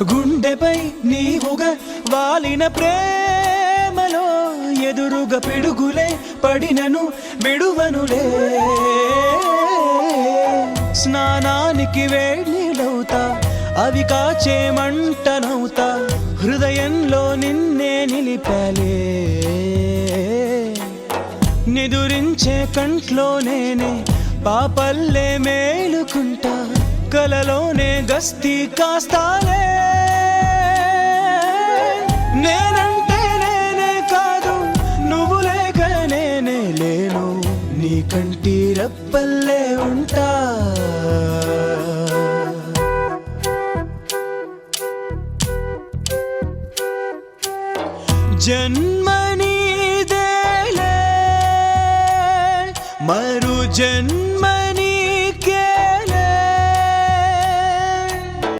గుండెపై నీవుగా వాలిన ప్రేమలో ఎదురుగా పిడుగులే పడినను విడువనులే స్నానానికి వేడినవుతా అవి కాచే మంటనవుతా హృదయంలో నిన్నే నిలిపాలే నిదురించే కంట్లో నేనే పాపల్లే మేలుకుంటా కలలోనే గస్తీ కాస్తాలే నేనంటే నేనే కాదు నువ్వు లేక నేనే లేను నీ కంటి రెప్పల్లే ఉంటా జన్మ నీదేలే మరు జన్మ